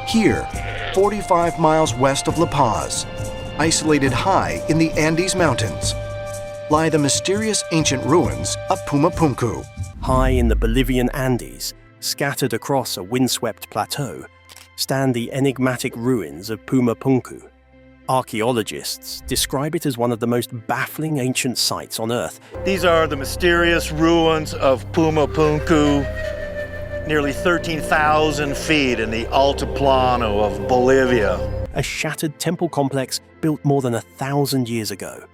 Here, 45 miles west of La Paz, isolated high in the Andes Mountains, lie the mysterious ancient ruins of Puma Punku. High in the Bolivian Andes, scattered across a windswept plateau, stand the enigmatic ruins of Puma Punku. Archaeologists describe it as one of the most baffling ancient sites on Earth. These are the mysterious ruins of Puma Punku, nearly 13,000 feet in the Altiplano of Bolivia. A shattered temple complex built more than 1,000 years ago.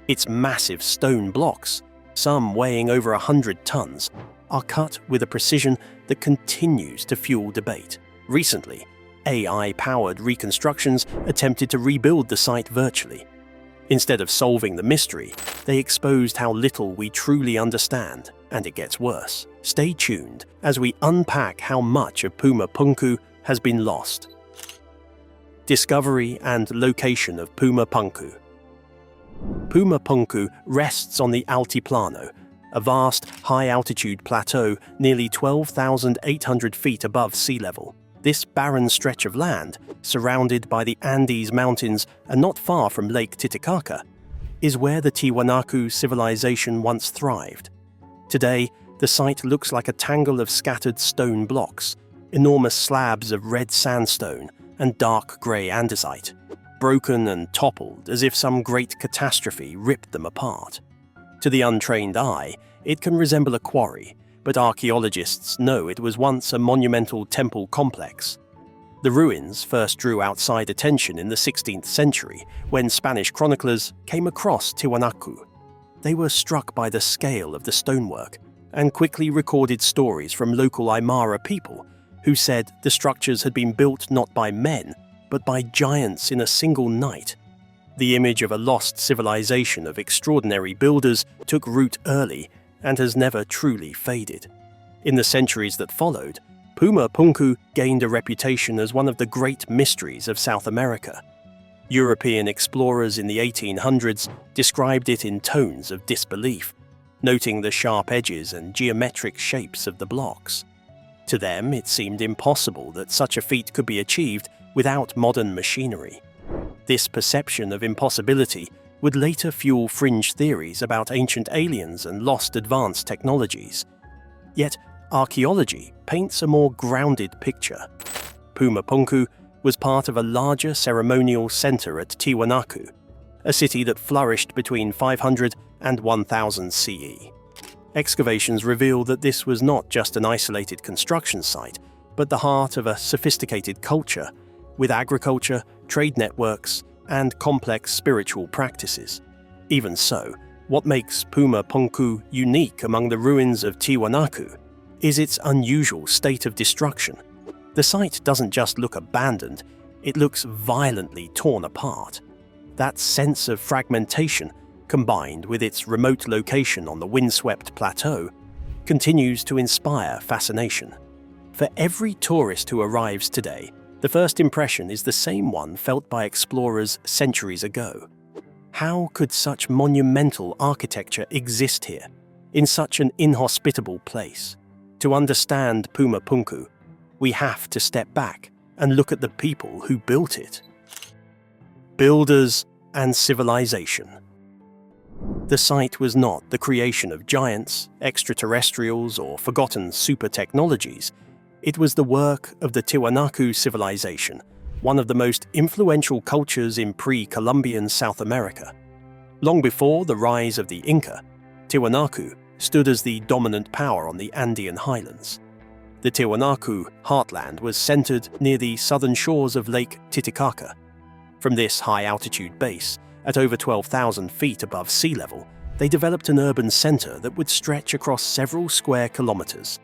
Its massive stone blocks, some weighing over 100 tons, are cut with a precision that continues to fuel debate. Recently, AI-powered reconstructions attempted to rebuild the site virtually. Instead of solving the mystery, they exposed how little we truly understand, and it gets worse. Stay tuned as we unpack how much of Puma Punku has been lost. Discovery and location of Puma Punku. Puma Punku rests on the Altiplano, a vast, high-altitude plateau nearly 12,800 feet above sea level. This barren stretch of land, surrounded by the Andes Mountains and not far from Lake Titicaca, is where the Tiwanaku civilization once thrived. Today, the site looks like a tangle of scattered stone blocks, enormous slabs of red sandstone and dark grey andesite, broken and toppled as if some great catastrophe ripped them apart. To the untrained eye, it can resemble a quarry, but archaeologists know it was once a monumental temple complex. The ruins first drew outside attention in the 16th century when Spanish chroniclers came across Tiwanaku. They were struck by the scale of the stonework and quickly recorded stories from local Aymara people who said the structures had been built not by men, but by giants in a single night. The image of a lost civilization of extraordinary builders took root early and has never truly faded. In the centuries that followed, Puma Punku gained a reputation as one of the great mysteries of South America. European explorers in the 1800s described it in tones of disbelief, noting the sharp edges and geometric shapes of the blocks. To them, it seemed impossible that such a feat could be achieved without modern machinery. This perception of impossibility would later fuel fringe theories about ancient aliens and lost advanced technologies. Yet, archaeology paints a more grounded picture. Puma Punku was part of a larger ceremonial center at Tiwanaku, a city that flourished between 500 and 1000 CE. Excavations reveal that this was not just an isolated construction site, but the heart of a sophisticated culture, with agriculture, trade networks, and complex spiritual practices. Even so, what makes Puma Punku unique among the ruins of Tiwanaku is its unusual state of destruction. The site doesn't just look abandoned, it looks violently torn apart. That sense of fragmentation, combined with its remote location on the windswept plateau, continues to inspire fascination. For every tourist who arrives today, the first impression is the same one felt by explorers centuries ago. How could such monumental architecture exist here, in such an inhospitable place? To understand Puma Punku, we have to step back and look at the people who built it. Builders and civilization. The site was not the creation of giants, extraterrestrials, or forgotten super technologies. It was the work of the Tiwanaku civilization, one of the most influential cultures in pre-Columbian South America. Long before the rise of the Inca, Tiwanaku stood as the dominant power on the Andean highlands. The Tiwanaku heartland was centered near the southern shores of Lake Titicaca. From this high-altitude base, at over 12,000 feet above sea level, they developed an urban center that would stretch across several square kilometers.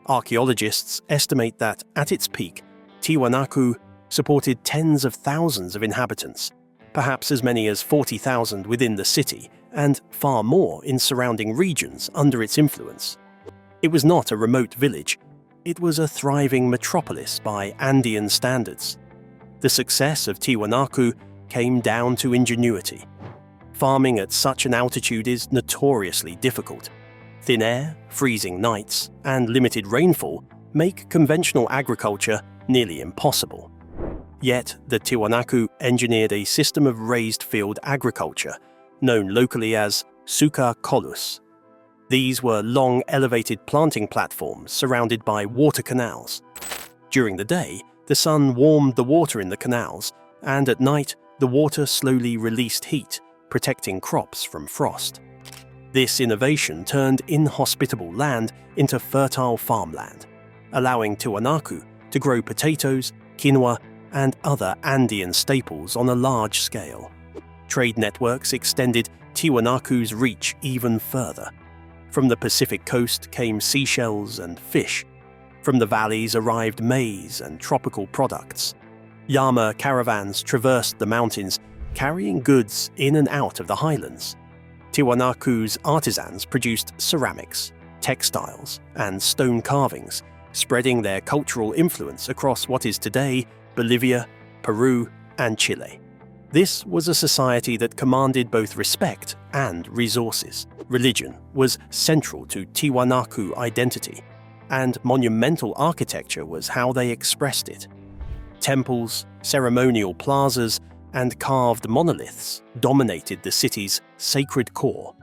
Archaeologists estimate that, at its peak, Tiwanaku supported tens of thousands of inhabitants, perhaps as many as 40,000 within the city, and far more in surrounding regions under its influence. It was not a remote village, it was a thriving metropolis by Andean standards. The success of Tiwanaku came down to ingenuity. Farming at such an altitude is notoriously difficult. Thin air, freezing nights, and limited rainfall make conventional agriculture nearly impossible. Yet, the Tiwanaku engineered a system of raised field agriculture, known locally as suka kolus. These were long elevated planting platforms surrounded by water canals. During the day, the sun warmed the water in the canals, and at night, the water slowly released heat, protecting crops from frost. This innovation turned inhospitable land into fertile farmland, allowing Tiwanaku to grow potatoes, quinoa, and other Andean staples on a large scale. Trade networks extended Tiwanaku's reach even further. From the Pacific coast came seashells and fish. From the valleys arrived maize and tropical products. Llama caravans traversed the mountains, carrying goods in and out of the highlands. Tiwanaku's artisans produced ceramics, textiles, and stone carvings, spreading their cultural influence across what is today Bolivia, Peru, and Chile. This was a society that commanded both respect and resources. Religion was central to Tiwanaku identity, and monumental architecture was how they expressed it. Temples, ceremonial plazas, and carved monoliths dominated the city's sacred core.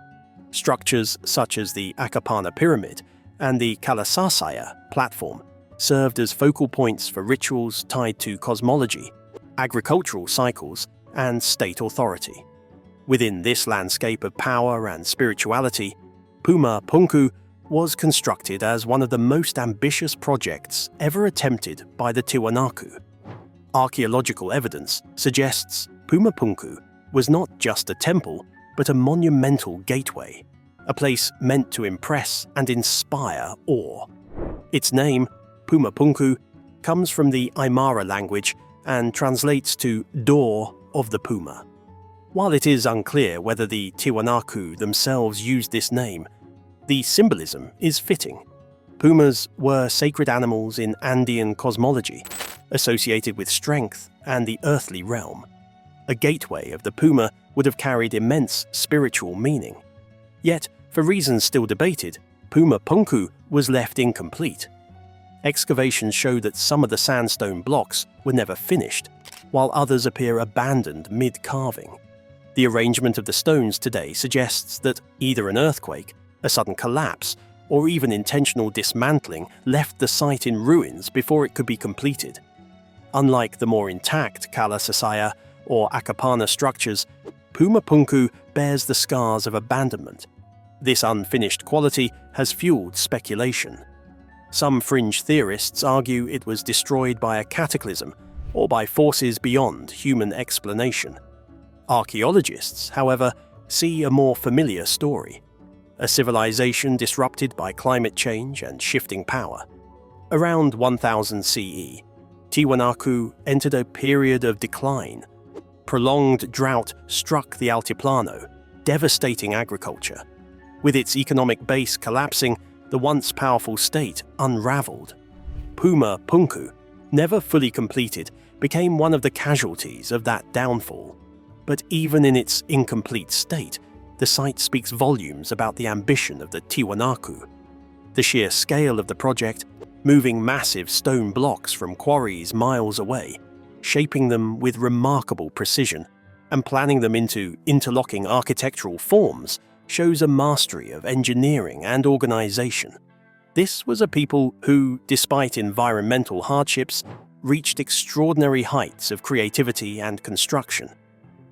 Structures such as the Akapana Pyramid and the Kalasasaya platform served as focal points for rituals tied to cosmology, agricultural cycles, and state authority. Within this landscape of power and spirituality, Puma Punku was constructed as one of the most ambitious projects ever attempted by the Tiwanaku. Archaeological evidence suggests Puma Punku was not just a temple, but a monumental gateway, a place meant to impress and inspire awe. Its name, Puma Punku, comes from the Aymara language and translates to door of the puma. While it is unclear whether the Tiwanaku themselves used this name, the symbolism is fitting. Pumas were sacred animals in Andean cosmology, associated with strength and the earthly realm. A gateway of the puma would have carried immense spiritual meaning. Yet, for reasons still debated, Puma Punku was left incomplete. Excavations show that some of the sandstone blocks were never finished, while others appear abandoned mid-carving. The arrangement of the stones today suggests that either an earthquake, a sudden collapse, or even intentional dismantling left the site in ruins before it could be completed. Unlike the more intact Kalasasaya or Akapana structures, Puma Punku bears the scars of abandonment. This unfinished quality has fueled speculation. Some fringe theorists argue it was destroyed by a cataclysm or by forces beyond human explanation. Archaeologists, however, see a more familiar story: a civilization disrupted by climate change and shifting power. Around 1000 CE, Tiwanaku entered a period of decline. Prolonged drought struck the Altiplano, devastating agriculture. With its economic base collapsing, the once powerful state unraveled. Puma Punku, never fully completed, became one of the casualties of that downfall. But even in its incomplete state, the site speaks volumes about the ambition of the Tiwanaku. The sheer scale of the project, moving massive stone blocks from quarries miles away, shaping them with remarkable precision, and planning them into interlocking architectural forms, shows a mastery of engineering and organization. This was a people who, despite environmental hardships, reached extraordinary heights of creativity and construction.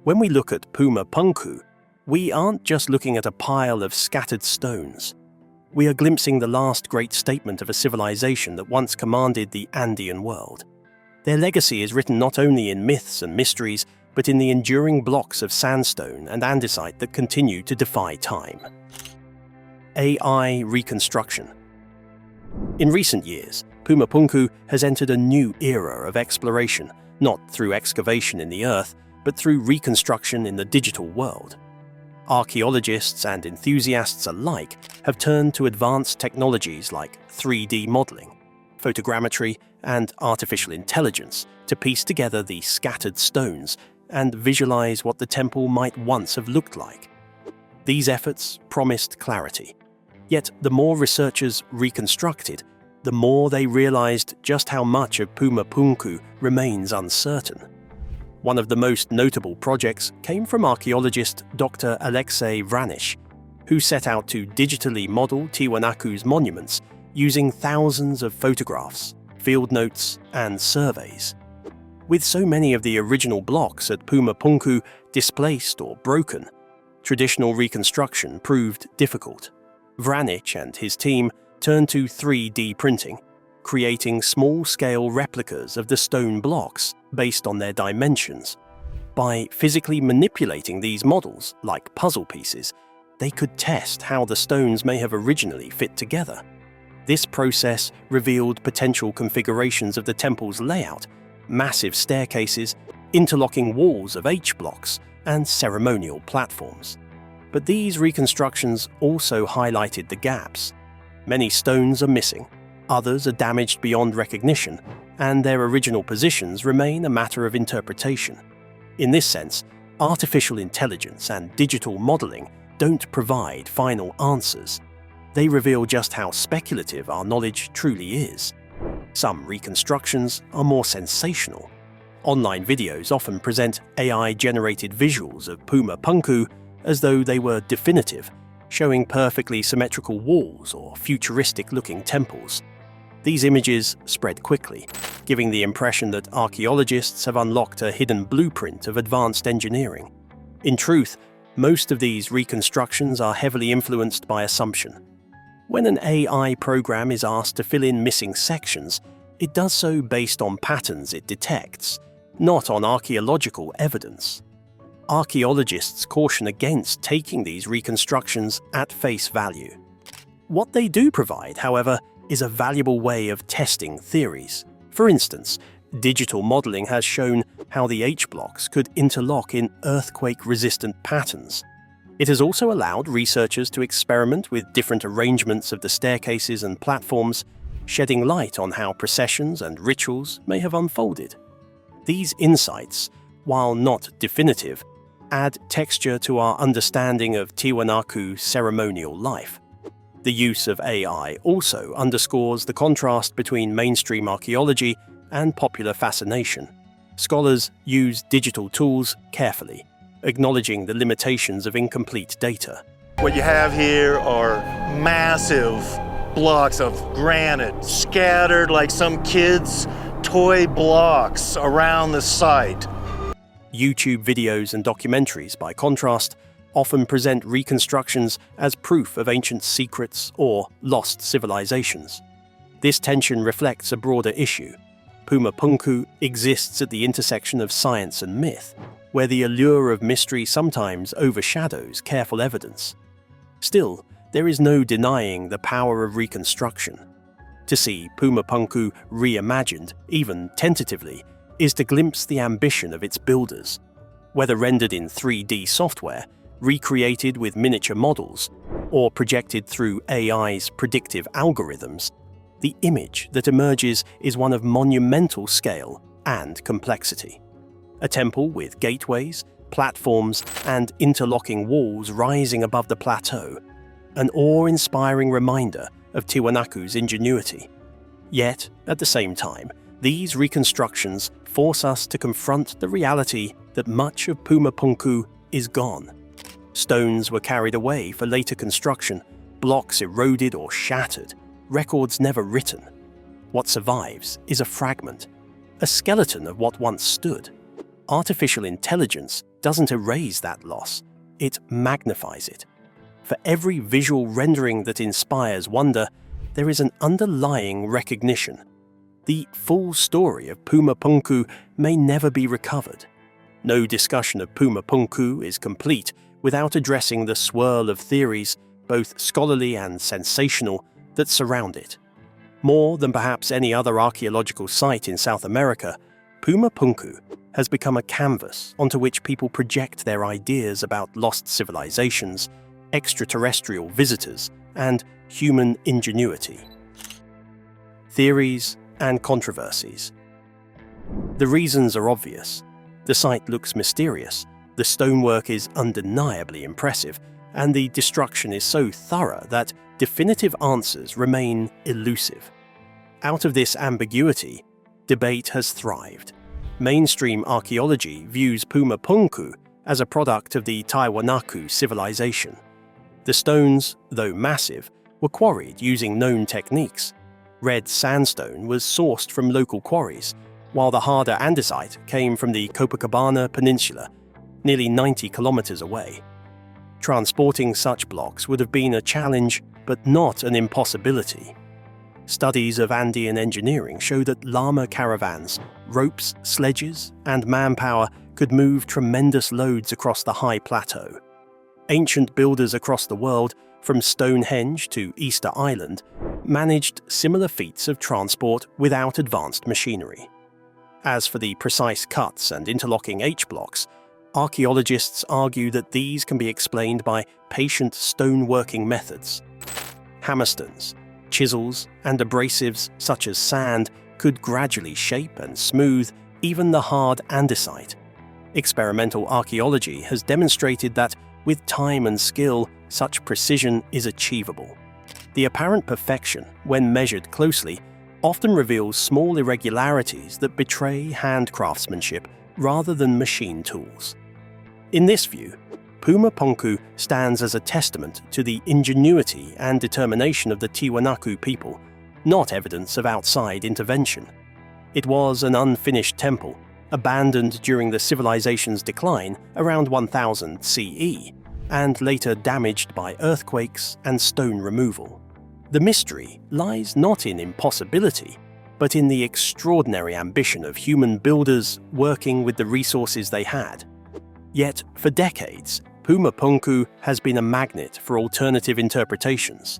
When we look at Puma Punku, we aren't just looking at a pile of scattered stones. We are glimpsing the last great statement of a civilization that once commanded the Andean world. Their legacy is written not only in myths and mysteries, but in the enduring blocks of sandstone and andesite that continue to defy time. AI reconstruction. In recent years, Puma Punku has entered a new era of exploration, not through excavation in the earth, but through reconstruction in the digital world. Archaeologists and enthusiasts alike have turned to advanced technologies like 3D modeling, photogrammetry, and artificial intelligence to piece together the scattered stones and visualize what the temple might once have looked like. These efforts promised clarity. Yet the more researchers reconstructed, the more they realized just how much of Puma Punku remains uncertain. One of the most notable projects came from archaeologist Dr. Alexei Vranic, who set out to digitally model Tiwanaku's monuments using thousands of photographs, field notes, and surveys. With so many of the original blocks at Puma Punku displaced or broken, traditional reconstruction proved difficult. Vranic and his team turned to 3D printing, creating small-scale replicas of the stone blocks based on their dimensions. By physically manipulating these models, like puzzle pieces, they could test how the stones may have originally fit together. This process revealed potential configurations of the temple's layout, massive staircases, interlocking walls of H-blocks, and ceremonial platforms. But these reconstructions also highlighted the gaps. Many stones are missing, others are damaged beyond recognition, and their original positions remain a matter of interpretation. In this sense, artificial intelligence and digital modeling don't provide final answers. They reveal just how speculative our knowledge truly is. Some reconstructions are more sensational. Online videos often present AI-generated visuals of Puma Punku as though they were definitive, showing perfectly symmetrical walls or futuristic-looking temples. These images spread quickly, giving the impression that archaeologists have unlocked a hidden blueprint of advanced engineering. In truth, most of these reconstructions are heavily influenced by assumption. When an AI program is asked to fill in missing sections, it does so based on patterns it detects, not on archaeological evidence. Archaeologists caution against taking these reconstructions at face value. What they do provide, however, is a valuable way of testing theories. For instance, digital modeling has shown how the H-blocks could interlock in earthquake-resistant patterns. It has also allowed researchers to experiment with different arrangements of the staircases and platforms, shedding light on how processions and rituals may have unfolded. These insights, while not definitive, add texture to our understanding of Tiwanaku's ceremonial life. The use of AI also underscores the contrast between mainstream archaeology and popular fascination. Scholars use digital tools carefully, acknowledging the limitations of incomplete data. What you have here are massive blocks of granite scattered like some kids' toy blocks around the site. YouTube videos and documentaries, by contrast, often present reconstructions as proof of ancient secrets or lost civilizations. This tension reflects a broader issue. Puma Punku exists at the intersection of science and myth, where the allure of mystery sometimes overshadows careful evidence. Still, there is no denying the power of reconstruction. To see Puma Punku reimagined, even tentatively, is to glimpse the ambition of its builders. Whether rendered in 3D software, recreated with miniature models, or projected through AI's predictive algorithms, the image that emerges is one of monumental scale and complexity. A temple with gateways, platforms, and interlocking walls rising above the plateau, an awe-inspiring reminder of Tiwanaku's ingenuity. Yet, at the same time, these reconstructions force us to confront the reality that much of Puma Punku is gone. Stones were carried away for later construction, blocks eroded or shattered, records never written. What survives is a fragment, a skeleton of what once stood. Artificial intelligence doesn't erase that loss, it magnifies it. For every visual rendering that inspires wonder, there is an underlying recognition. The full story of Puma Punku may never be recovered. No discussion of Puma Punku is complete without addressing the swirl of theories, both scholarly and sensational, that surround it. More than perhaps any other archaeological site in South America, Puma Punku has become a canvas onto which people project their ideas about lost civilizations, extraterrestrial visitors, and human ingenuity. Theories and controversies. The reasons are obvious. The site looks mysterious, the stonework is undeniably impressive, and the destruction is so thorough that definitive answers remain elusive. Out of this ambiguity, debate has thrived. Mainstream archaeology views Puma Punku as a product of the Tiwanaku civilization. The stones, though massive, were quarried using known techniques. Red sandstone was sourced from local quarries, while the harder andesite came from the Copacabana Peninsula, nearly 90 kilometers away. Transporting such blocks would have been a challenge, but not an impossibility. Studies of Andean engineering show that llama caravans, ropes, sledges, and manpower could move tremendous loads across the high plateau. Ancient builders across the world, from Stonehenge to Easter Island, managed similar feats of transport without advanced machinery. As for the precise cuts and interlocking H-blocks, archaeologists argue that these can be explained by patient stoneworking methods. Hammerstones, chisels, and abrasives such as sand could gradually shape and smooth even the hard andesite. Experimental archaeology has demonstrated that, with time and skill, such precision is achievable. The apparent perfection, when measured closely, often reveals small irregularities that betray hand craftsmanship rather than machine tools. In this view, Puma Punku stands as a testament to the ingenuity and determination of the Tiwanaku people, not evidence of outside intervention. It was an unfinished temple, abandoned during the civilization's decline around 1000 CE, and later damaged by earthquakes and stone removal. The mystery lies not in impossibility, but in the extraordinary ambition of human builders working with the resources they had. Yet, for decades, Puma Punku has been a magnet for alternative interpretations.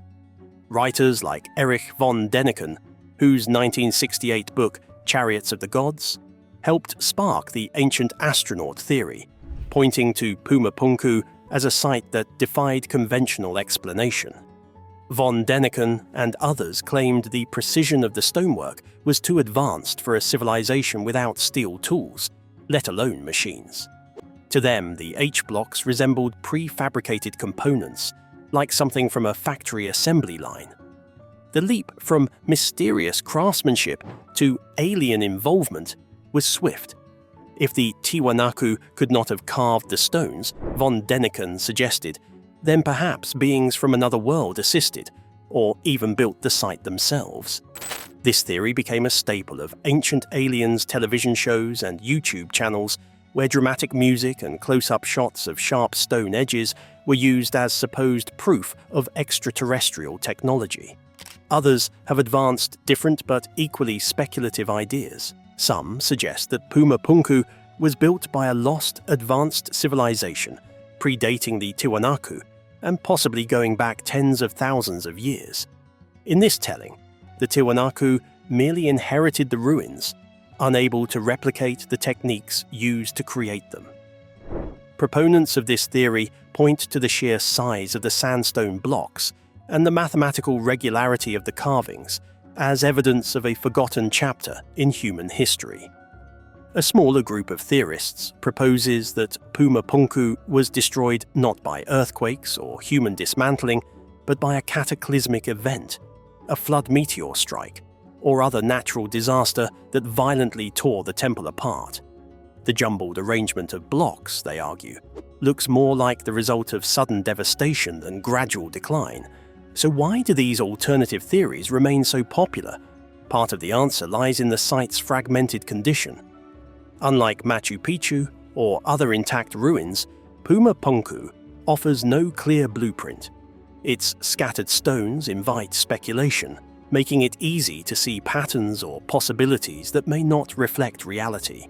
Writers like Erich von Däniken, whose 1968 book Chariots of the Gods helped spark the ancient astronaut theory, pointing to Puma Punku as a site that defied conventional explanation. Von Däniken and others claimed the precision of the stonework was too advanced for a civilization without steel tools, let alone machines. To them, the H-blocks resembled prefabricated components, like something from a factory assembly line. The leap from mysterious craftsmanship to alien involvement was swift. If the Tiwanaku could not have carved the stones, von Däniken suggested, then perhaps beings from another world assisted, or even built the site themselves. This theory became a staple of ancient aliens television shows and YouTube channels, where dramatic music and close-up shots of sharp stone edges were used as supposed proof of extraterrestrial technology. Others have advanced different but equally speculative ideas. Some suggest that Puma Punku was built by a lost, advanced civilization, predating the Tiwanaku, and possibly going back tens of thousands of years. In this telling, the Tiwanaku merely inherited the ruins, unable to replicate the techniques used to create them. Proponents of this theory point to the sheer size of the sandstone blocks and the mathematical regularity of the carvings as evidence of a forgotten chapter in human history. A smaller group of theorists proposes that Puma Punku was destroyed not by earthquakes or human dismantling, but by a cataclysmic event, a flood meteor strike, or other natural disaster that violently tore the temple apart. The jumbled arrangement of blocks, they argue, looks more like the result of sudden devastation than gradual decline. So why do these alternative theories remain so popular? Part of the answer lies in the site's fragmented condition. Unlike Machu Picchu or other intact ruins, Puma Punku offers no clear blueprint. Its scattered stones invite speculation, making it easy to see patterns or possibilities that may not reflect reality.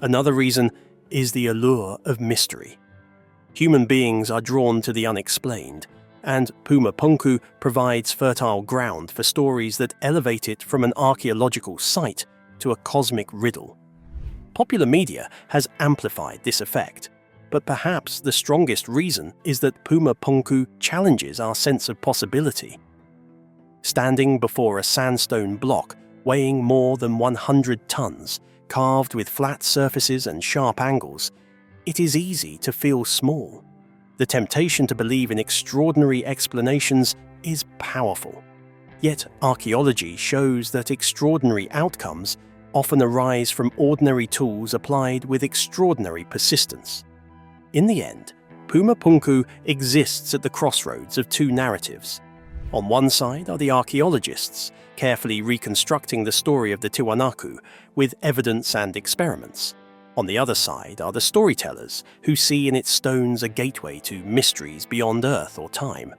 Another reason is the allure of mystery. Human beings are drawn to the unexplained, and Puma Punku provides fertile ground for stories that elevate it from an archaeological site to a cosmic riddle. Popular media has amplified this effect, but perhaps the strongest reason is that Puma Punku challenges our sense of possibility. Standing before a sandstone block weighing more than 100 tons, carved with flat surfaces and sharp angles, it is easy to feel small. The temptation to believe in extraordinary explanations is powerful. Yet archaeology shows that extraordinary outcomes often arise from ordinary tools applied with extraordinary persistence. In the end, Puma Punku exists at the crossroads of two narratives. On one side are the archaeologists, carefully reconstructing the story of the Tiwanaku with evidence and experiments. On the other side are the storytellers, who see in its stones a gateway to mysteries beyond Earth or time.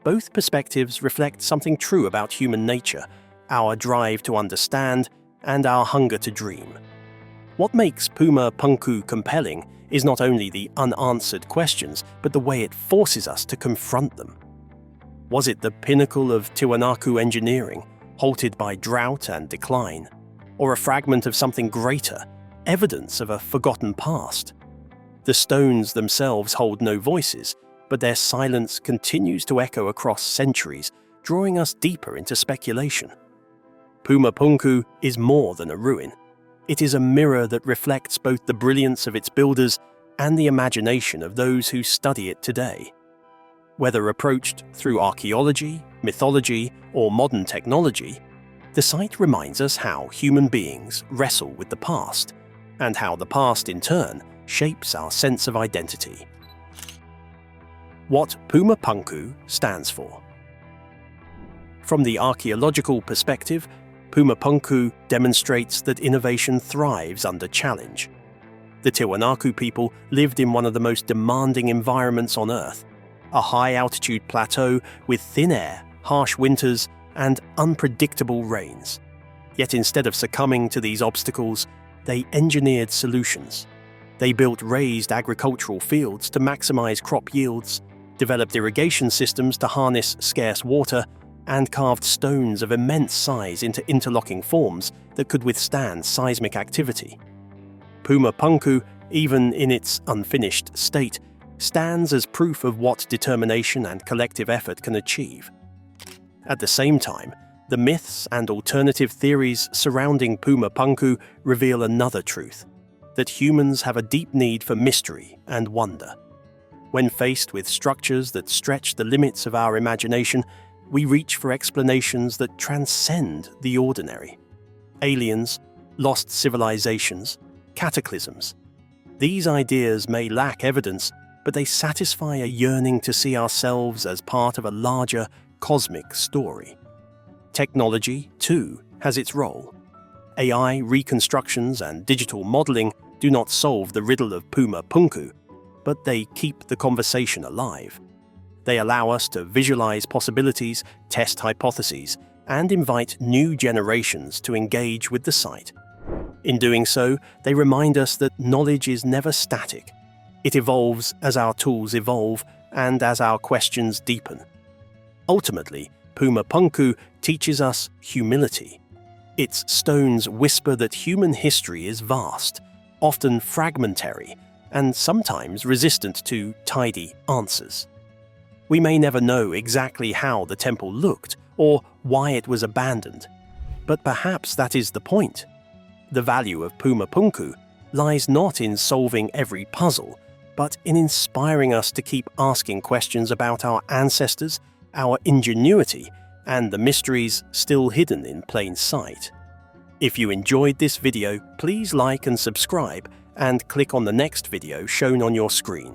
Both perspectives reflect something true about human nature, our drive to understand, and our hunger to dream. What makes Puma Punku compelling is not only the unanswered questions, but the way it forces us to confront them. Was it the pinnacle of Tiwanaku engineering, halted by drought and decline, or a fragment of something greater, evidence of a forgotten past? The stones themselves hold no voices, but their silence continues to echo across centuries, drawing us deeper into speculation. Puma Punku is more than a ruin. It is a mirror that reflects both the brilliance of its builders and the imagination of those who study it today. Whether approached through archaeology, mythology, or modern technology, the site reminds us how human beings wrestle with the past, and how the past in turn shapes our sense of identity. What Puma Punku stands for. From the archaeological perspective, Puma Punku demonstrates that innovation thrives under challenge. The Tiwanaku people lived in one of the most demanding environments on Earth, a high-altitude plateau with thin air, harsh winters, and unpredictable rains. Yet instead of succumbing to these obstacles, they engineered solutions. They built raised agricultural fields to maximize crop yields, developed irrigation systems to harness scarce water, and carved stones of immense size into interlocking forms that could withstand seismic activity. Puma Punku, even in its unfinished state, stands as proof of what determination and collective effort can achieve. At the same time, the myths and alternative theories surrounding Puma Punku reveal another truth: that humans have a deep need for mystery and wonder. When faced with structures that stretch the limits of our imagination, we reach for explanations that transcend the ordinary. Aliens, lost civilizations, cataclysms. These ideas may lack evidence, but they satisfy a yearning to see ourselves as part of a larger, cosmic story. Technology, too, has its role. AI reconstructions and digital modeling do not solve the riddle of Puma Punku, but they keep the conversation alive. They allow us to visualize possibilities, test hypotheses, and invite new generations to engage with the site. In doing so, they remind us that knowledge is never static. It evolves as our tools evolve and as our questions deepen. Ultimately, Puma Punku teaches us humility. Its stones whisper that human history is vast, often fragmentary, and sometimes resistant to tidy answers. We may never know exactly how the temple looked or why it was abandoned, but perhaps that is the point. The value of Puma Punku lies not in solving every puzzle, but in inspiring us to keep asking questions about our ancestors, our ingenuity, and the mysteries still hidden in plain sight. If you enjoyed this video, please like and subscribe, and click on the next video shown on your screen.